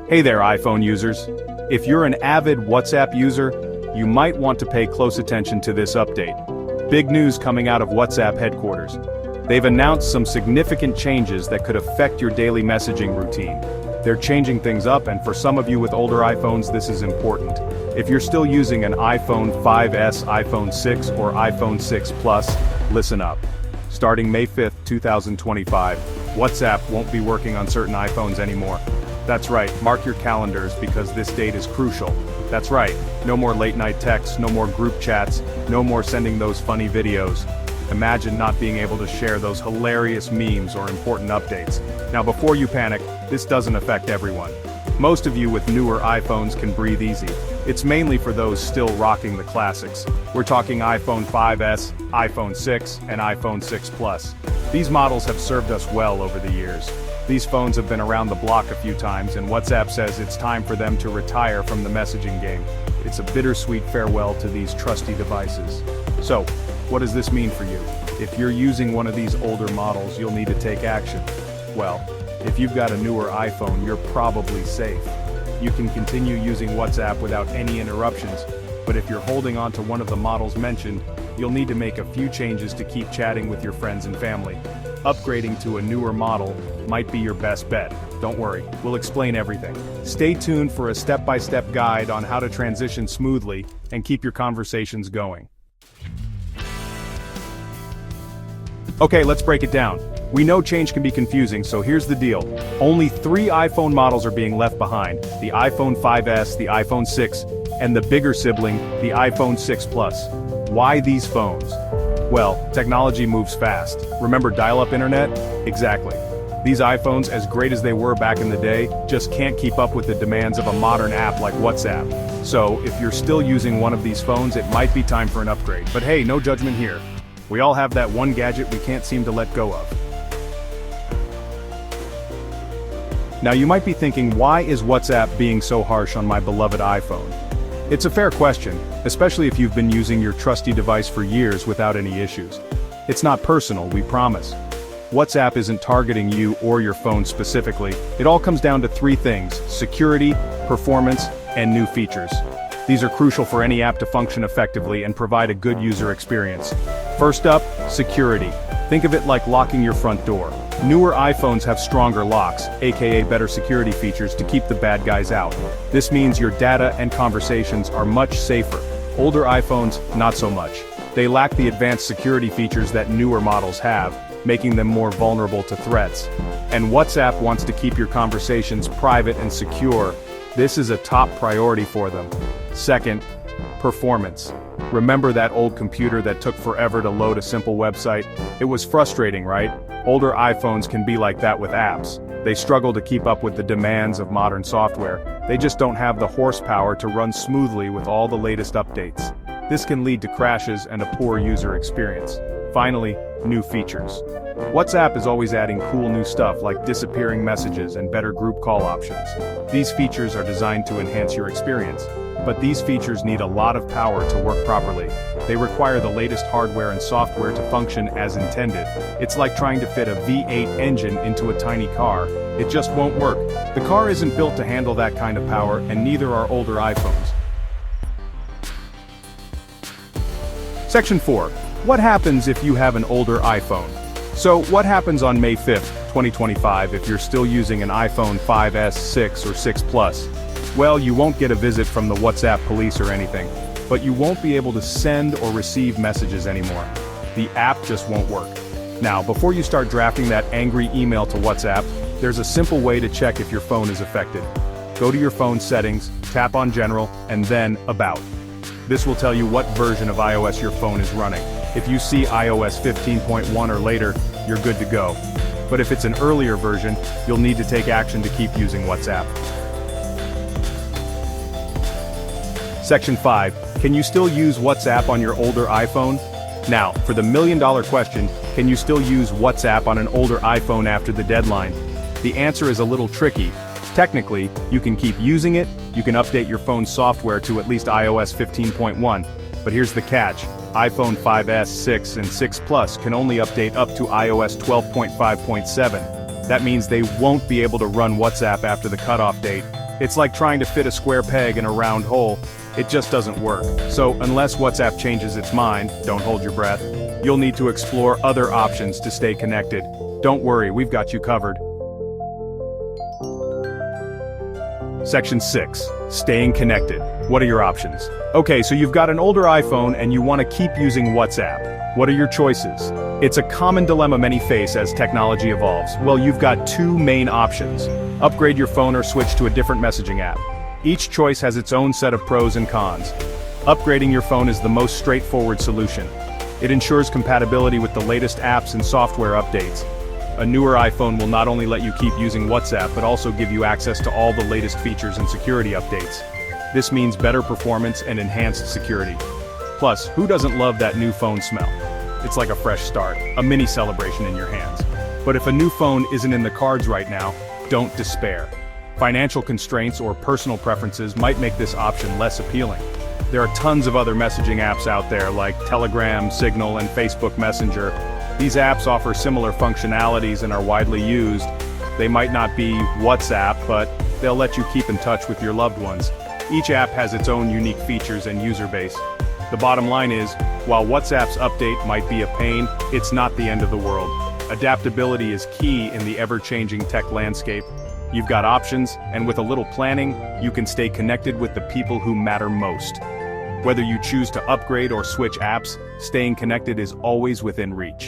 Hey there, iPhone users. If you're an avid WhatsApp user, you might want to pay close attention to this update. Big news coming out of WhatsApp headquarters. They've announced some significant changes that could affect your daily messaging routine. They're changing things up, and for some of you with older iPhones, this is important. If you're still using an iPhone 5S, iPhone 6, or iPhone 6 Plus, listen up. Starting May 5th, 2025, WhatsApp won't be working on certain iPhones anymore. That's right, mark your calendars because this date is crucial. That's right, no more late night texts, no more group chats, no more sending those funny videos. Imagine not being able to share those hilarious memes or important updates. Now before you panic, this doesn't affect everyone. Most of you with newer iPhones can breathe easy. It's mainly for those still rocking the classics. We're talking iPhone 5S, iPhone 6, and iPhone 6 Plus. These models have served us well over the years. These phones have been around the block a few times, and WhatsApp says it's time for them to retire from the messaging game. It's a bittersweet farewell to these trusty devices. So, what does this mean for you? If you're using one of these older models, you'll need to take action. Well, if you've got a newer iPhone, you're probably safe. You can continue using WhatsApp without any interruptions, but if you're holding on to one of the models mentioned, you'll need to make a few changes to keep chatting with your friends and family. Upgrading to a newer model might be your best bet. Don't worry, we'll explain everything. Stay tuned for a step-by-step guide on how to transition smoothly and keep your conversations going. Okay, let's break it down. We know change can be confusing, so here's the deal. Only 3 iPhone models are being left behind: the iPhone 5S, the iPhone 6, and the bigger sibling, the iPhone 6 Plus. Why these phones? Well, technology moves fast. Remember dial-up internet? Exactly. These iPhones, as great as they were back in the day, just can't keep up with the demands of a modern app like WhatsApp. So, if you're still using one of these phones, it might be time for an upgrade. But hey, no judgment here. We all have that one gadget we can't seem to let go of. Now you might be thinking, why is WhatsApp being so harsh on my beloved iPhone? It's a fair question, especially if you've been using your trusty device for years without any issues. It's not personal, we promise. WhatsApp isn't targeting you or your phone specifically. It all comes down to 3 things: security, performance, and new features. These are crucial for any app to function effectively and provide a good user experience. First up, security. Think of it like locking your front door. Newer iPhones have stronger locks, aka better security features to keep the bad guys out. This means your data and conversations are much safer. Older iPhones, not so much. They lack the advanced security features that newer models have, making them more vulnerable to threats. And WhatsApp wants to keep your conversations private and secure. This is a top priority for them. Second, performance. Remember that old computer that took forever to load a simple website? It was frustrating, right? Older iPhones can be like that with apps. They struggle to keep up with the demands of modern software. They just don't have the horsepower to run smoothly with all the latest updates. This can lead to crashes and a poor user experience. Finally, new features. WhatsApp is always adding cool new stuff like disappearing messages and better group call options. These features are designed to enhance your experience. But these features need a lot of power to work properly. They require the latest hardware and software to function as intended. It's like trying to fit a V8 engine into a tiny car. It just won't work. The car isn't built to handle that kind of power, and neither are older iPhones. Section 4. What happens if you have an older iPhone? So, what happens on May 5th, 2025 if you're still using an iPhone 5S, 6, or 6 Plus? Well, you won't get a visit from the WhatsApp police or anything, but you won't be able to send or receive messages anymore. The app just won't work. Now, before you start drafting that angry email to WhatsApp, there's a simple way to check if your phone is affected. Go to your phone settings, tap on General, and then About. This will tell you what version of iOS your phone is running. If you see iOS 15.1 or later, you're good to go. But if it's an earlier version, you'll need to take action to keep using WhatsApp. Section 5. Can you still use WhatsApp on your older iPhone? Now, for the million-dollar question, can you still use WhatsApp on an older iPhone after the deadline? The answer is a little tricky. Technically, you can keep using it, you can update your phone's software to at least iOS 15.1, but here's the catch. iPhone 5S, 6, and 6 Plus can only update up to iOS 12.5.7. That means they won't be able to run WhatsApp after the cutoff date. It's like trying to fit a square peg in a round hole. It just doesn't work. So, unless WhatsApp changes its mind, don't hold your breath, you'll need to explore other options to stay connected. Don't worry, we've got you covered. Section 6. Staying connected. What are your options? Okay, so you've got an older iPhone and you want to keep using WhatsApp. What are your choices? It's a common dilemma many face as technology evolves. Well, you've got two main options. Upgrade your phone or switch to a different messaging app. Each choice has its own set of pros and cons. Upgrading your phone is the most straightforward solution. It ensures compatibility with the latest apps and software updates. A newer iPhone will not only let you keep using WhatsApp but also give you access to all the latest features and security updates. This means better performance and enhanced security. Plus, who doesn't love that new phone smell? It's like a fresh start, a mini celebration in your hands. But if a new phone isn't in the cards right now, don't despair. Financial constraints or personal preferences might make this option less appealing. There are tons of other messaging apps out there like Telegram, Signal, and Facebook Messenger. These apps offer similar functionalities and are widely used. They might not be WhatsApp, but they'll let you keep in touch with your loved ones. Each app has its own unique features and user base. The bottom line is, while WhatsApp's update might be a pain, it's not the end of the world. Adaptability is key in the ever-changing tech landscape. You've got options, and with a little planning, you can stay connected with the people who matter most. Whether you choose to upgrade or switch apps, staying connected is always within reach.